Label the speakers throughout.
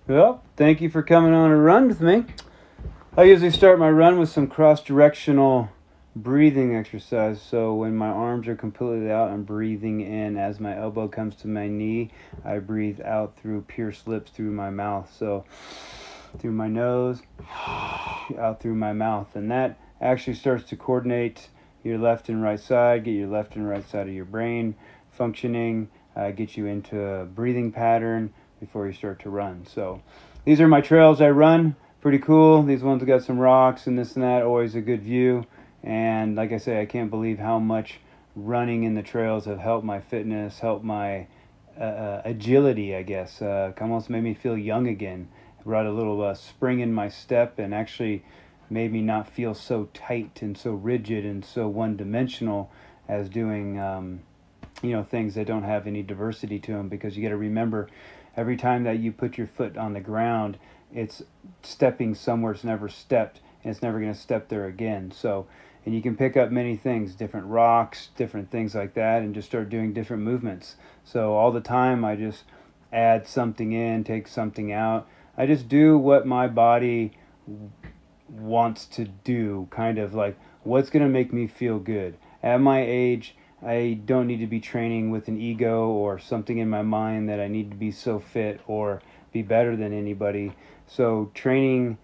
Speaker 1: Well, thank you for coming on a run with me. I usually start my run with some cross-directional breathing exercise. So when my arms are completely out, I'm breathing in. As my elbow comes to my knee, I breathe out through pierced lips through my mouth. So through my nose, out through my mouth. And that actually starts to coordinate your left and right side, get your left and right side of your brain functioning, get you into a breathing pattern before you start to run. So these are my trails I run. Pretty cool. These ones got some rocks and this and that. Always a good view. And like I say, I can't believe how much running in the trails have helped my fitness, helped my agility, I guess. Almost made me feel young again. Brought a little spring in my step and actually made me not feel so tight and so rigid and so one-dimensional as doing things that don't have any diversity to them, because you got to remember every time that you put your foot on the ground, it's stepping somewhere it's never stepped, and it's never going to step there again. So, and you can pick up many things, different rocks, different things like that, and just start doing different movements. So all the time I just add something in, take something out. I just do what my body wants to do, kind of like what's going to make me feel good. At my age, I don't need to be training with an ego or something in my mind that I need to be so fit or be better than anybody. So training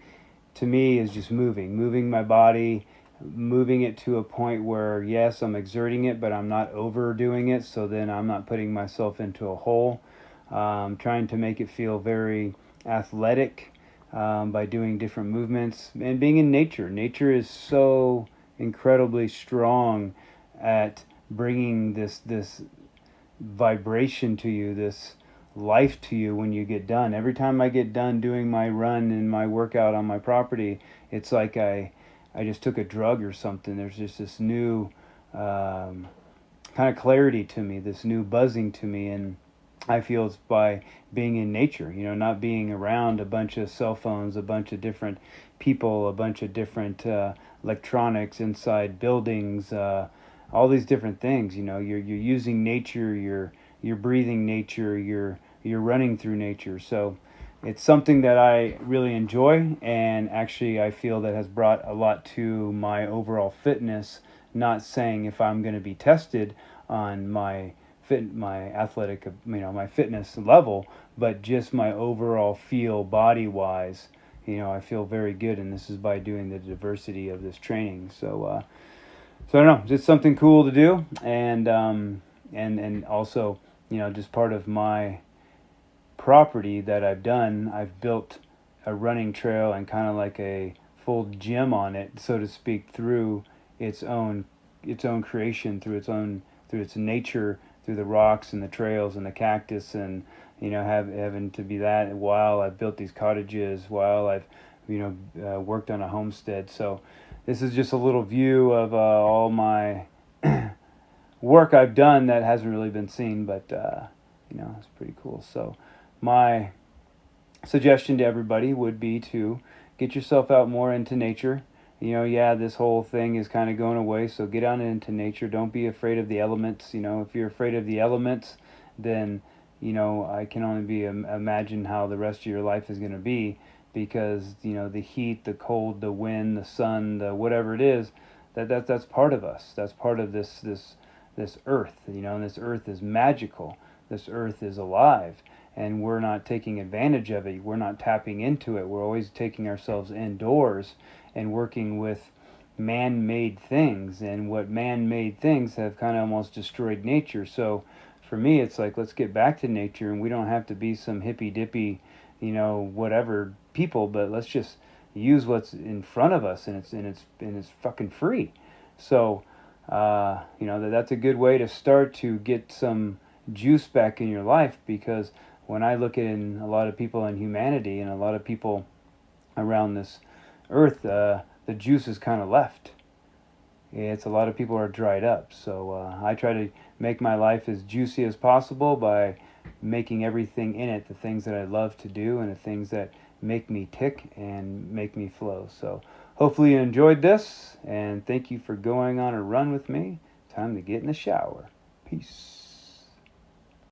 Speaker 1: to me is just moving my body, moving it to a point where, yes, I'm exerting it, but I'm not overdoing it. So then I'm not putting myself into a hole. Trying to make it feel very athletic by doing different movements and being in nature. Nature is so incredibly strong at bringing this vibration to you, this life to you when you get done. Every time I get done doing my run and my workout on my property, it's like I just took a drug or something. There's just this new kind of clarity to me, this new buzzing to me, and I feel it's by being in nature, not being around a bunch of cell phones, a bunch of different people, a bunch of different electronics inside buildings, all these different things. You're using nature, you're breathing nature, you're running through nature. So it's something that I really enjoy, and actually I feel that has brought a lot to my overall fitness. Not saying if I'm going to be tested on my athletic, my fitness level, but just my overall feel body wise. I feel very good, and this is by doing the diversity of this training. So I don't know, just something cool to do, and also, just part of my property that I've done. I've built a running trail and kind of like a full gym on it, so to speak, through its own creation, through its nature, through the rocks and the trails and the cactus, and having to be that while I've built these cottages, while I've worked on a homestead. So this is just a little view of all my work I've done that hasn't really been seen, but it's pretty cool. So my suggestion to everybody would be to get yourself out more into nature. Yeah, this whole thing is kind of going away, so get out into nature. Don't be afraid of the elements. If you're afraid of the elements, then I can only imagine how the rest of your life is going to be, because the heat, the cold, the wind, the sun, the whatever it is, that's part of us. That's part of this earth. And this earth is magical. This earth is alive, and we're not taking advantage of it. We're not tapping into it. We're always taking ourselves indoors and working with man-made things, and what man-made things have kind of almost destroyed nature. So for me, it's like, let's get back to nature, and we don't have to be some hippy-dippy, whatever people, but let's just use what's in front of us, and it's fucking free. So that's a good way to start to get some juice back in your life, because when I look at a lot of people in humanity and a lot of people around this earth, the juice is kind of left. It's a lot of people are dried up. So I try to make my life as juicy as possible by making everything in it the things that I love to do and the things that make me tick and make me flow. So hopefully you enjoyed this, and thank you for going on a run with me. Time to get in the shower. Peace.